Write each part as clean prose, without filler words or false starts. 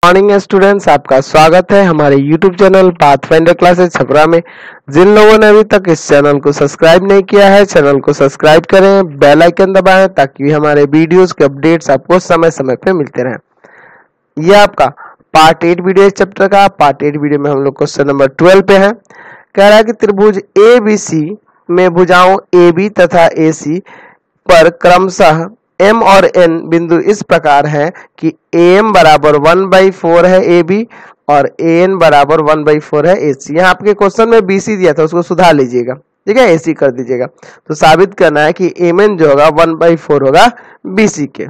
Morning students, आपका स्वागत है हमारे YouTube channel pathfinder classes Chhapra में। जिन लोगों ने अभी तक इस चैनल को सब्सक्राइब नहीं किया है, चैनल को सब्सक्राइब करें, बेल आइकन दबाएं ताकि हमारे वीडियोस के अपडेट्स आपको समय समय पे मिलते रहें। यह आपका पार्ट 8 वीडियो चैप्टर का पार्ट 8 वीडियो में हम लोग क्वेश्चन नंबर 12 पे है। कह रहा है कि त्रिभुज ABC में भुजाओं AB तथा AC पर क्रमशः M और N बिंदु इस प्रकार है कि AM बराबर 1/4 है AB और AN बराबर 1/4 है AC। यहाँ आपके क्वेश्चन में BC दिया था, उसको सुधार लीजिएगा, ठीक है, AC कर दीजिएगा। तो साबित करना है कि MN जो होगा 1/4 होगा BC के।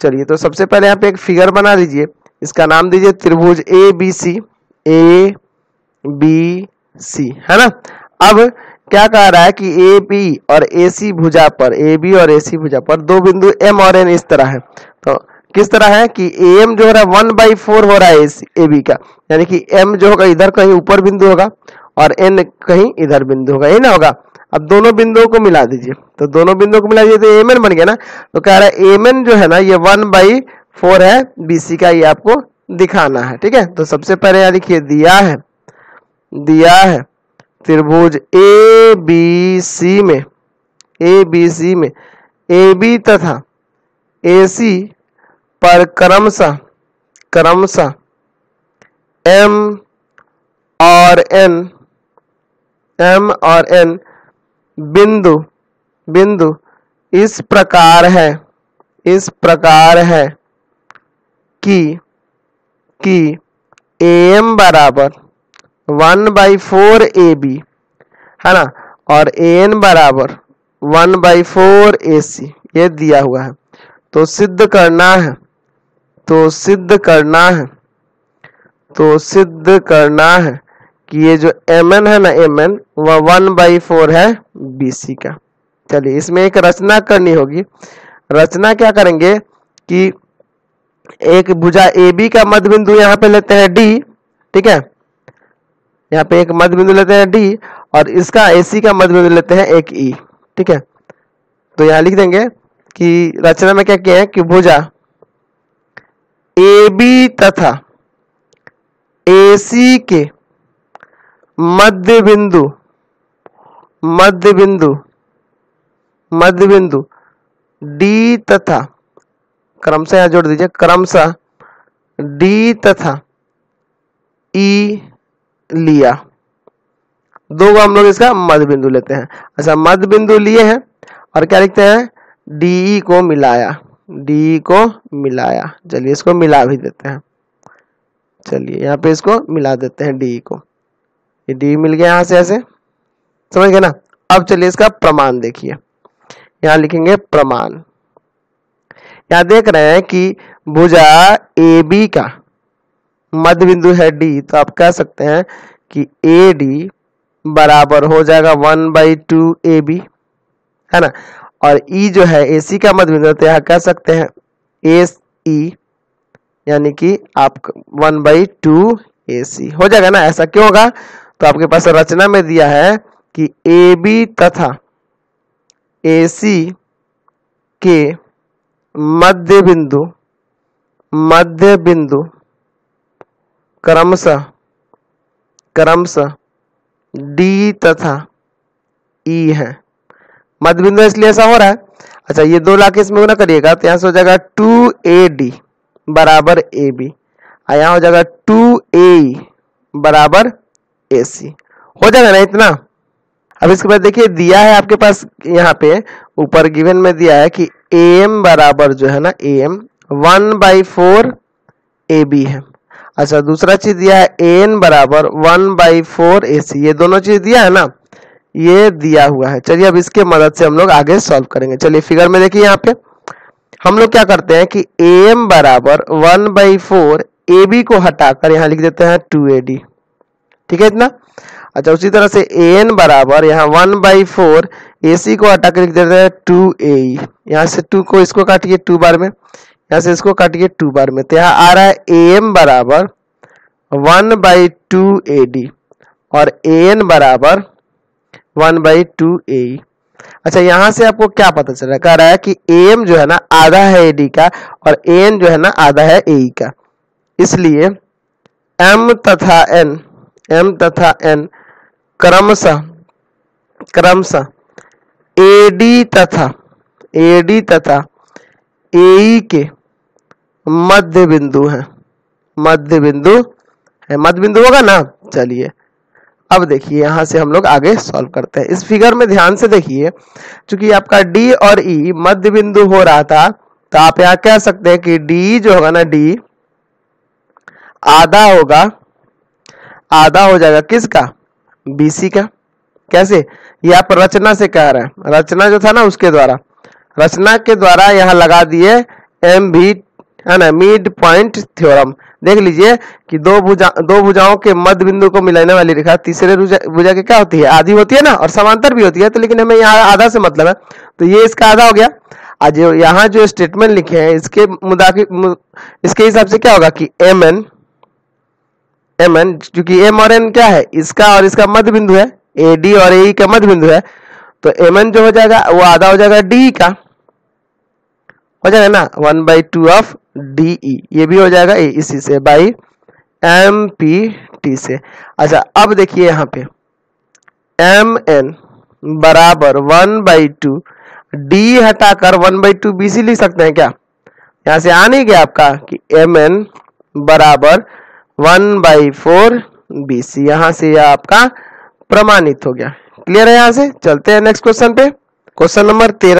चलिए, तो सबसे पहले यहाँ पे एक फिगर बना दीजिए, इसका नाम दीजिए त्रिभुज ABC है ना। अब क्या कह रहा है कि AB और AC भुजा पर दो बिंदु M और N इस तरह है। तो किस तरह है कि AM जो हो रहा है 1/4 हो रहा है AB का, यानी कि M जो होगा इधर कहीं ऊपर बिंदु होगा और N कहीं इधर बिंदु होगा, ये ना होगा। अब दोनों बिंदुओं को मिला दीजिए, तो दोनों बिंदुओं को मिला दीजिए तो MN बन गया ना। तो कह रहा है MN जो है ना ये 1/4 है BC का, ये आपको दिखाना है, ठीक है। तो सबसे पहले यहाँ लिखिए दिया है त्रिभुज ABC में AB तथा AC पर क्रमशः M और N बिंदु इस प्रकार है कि AM बराबर 1/4 AB है ना और AN बराबर 1/4 AC, ये दिया हुआ है। तो सिद्ध करना है कि ये जो MN है ना, MN वह 1/4 है BC का। चलिए, इसमें एक रचना करनी होगी। रचना क्या करेंगे कि एक भुजा AB का मध्य बिंदु यहाँ पे लेते हैं D, ठीक है, यहाँ पे एक मध्य बिंदु लेते हैं D और इसका AC का मध्य बिंदु लेते हैं एक E, ठीक है। तो यहाँ लिख देंगे कि रचना में क्या किया है कि भुजा AB तथा AC के मध्य बिंदु D तथा क्रमशः यहाँ जोड़ दीजिए, क्रमशः D तथा E लिया। दो हम लोग इसका मध्य बिंदु लेते हैं। अच्छा, मध्य बिंदु लिए हैं और क्या लिखते हैं, DE को मिलाया। चलिए, इसको मिला भी देते हैं। चलिए, यहाँ पे इसको मिला देते हैं DE को, ये DE मिल गया, यहाँ से ऐसे समझ गए ना। अब चलिए इसका प्रमाण देखिए, यहाँ लिखेंगे प्रमाण। यहाँ देख रहे हैं कि भुजा AB का मध्य बिंदु है D, तो आप कह सकते हैं कि AD बराबर हो जाएगा 1/2 AB, है ना। और E जो है AC का मध्य बिंदु, तो यहाँ कह सकते हैं AE, यानी कि आप 1/2 AC हो जाएगा ना। ऐसा क्यों होगा, तो आपके पास रचना में दिया है कि AB तथा AC के मध्य बिंदु क्रमशः D तथा E है। मध्य बिंदु इसलिए ऐसा हो रहा है। अच्छा, ये दो लाके इसमें ना करिएगा, तो यहाँ से हो जाएगा 2AD बराबर AB, यहाँ हो जाएगा 2AE बराबर AC, हो जाएगा ना इतना। अब इसके बाद देखिए दिया है आपके पास, यहाँ पे ऊपर गिवन में दिया है कि AM बराबर जो है ना, AM 1/4 AB है। अच्छा, दूसरा चीज दिया है AN बराबर 1/4 AC, ये दोनों चीज दिया है ना, ये दिया हुआ है। चलिए, अब इसके मदद से हम लोग आगे सॉल्व करेंगे। चलिए, फिगर में देखिए, यहाँ पे हम लोग क्या करते हैं कि AM बराबर 1/4 AB को हटाकर यहाँ लिख देते हैं 2AD, ठीक है इतना। अच्छा, उसी तरह से AN बराबर यहाँ 1/4 AC को हटाकर लिख देते हैं 2AE। यहाँ से 2 को इसको काटिए 2 बार में, यहाँ से इसको काटिए 2 बार में, तो यहाँ आ रहा है AM बराबर 1/2 AD और AN बराबर 1/2 AE। अच्छा, यहाँ से आपको क्या पता चल रहा है, कह रहा है कि AM जो है ना आधा है AD का और AN जो है ना आधा है AE का। इसलिए m तथा n क्रमशः AD तथा AE के मध्य बिंदु है। मध्य बिंदु होगा ना। चलिए अब देखिए यहां से हम लोग आगे सॉल्व करते हैं। इस फिगर में ध्यान से देखिए, क्योंकि आपका D और E मध्य बिंदु हो रहा था, तो आप यहां कह सकते हैं कि D जो होगा ना, D आधा हो जाएगा किसका? BC का। कैसे? ये आप रचना से कह रहे हैं, रचना जो था ना उसके द्वारा, रचना के द्वारा यहाँ लगा दिए MV है ना, मिड पॉइंट थ्योरम। देख लीजिए कि दो भुजाओं के मध्य बिंदु को मिलाने वाली रेखा तीसरे भुजा के क्या होती है? आधी होती है ना, और समांतर भी होती है। तो लेकिन हमें यहाँ आधा से मतलब है, तो ये इसका आधा हो गया। आज यहाँ जो स्टेटमेंट लिखे हैं इसके हिसाब से क्या होगा कि MN, क्योंकि M और N क्या है? इसका और इसका मध्य बिंदु है, AD और AE का मध्य बिंदु है, तो MN जो हो जाएगा वो आधा हो जाएगा DE का, हो जाएगा ना, 1/2 ऑफ DE। ये भी हो जाएगा इसी से बाई MPT से। अच्छा अब देखिए यहाँ पे MN बराबर 1/2 D हटाकर 1/2 BC लिख सकते हैं क्या? यहाँ से आ नहीं गया आपका कि MN बराबर 1/4 BC। यहाँ से यह आपका प्रमाणित हो गया। क्लियर है? यहाँ से चलते हैं नेक्स्ट क्वेश्चन पे। Question number 13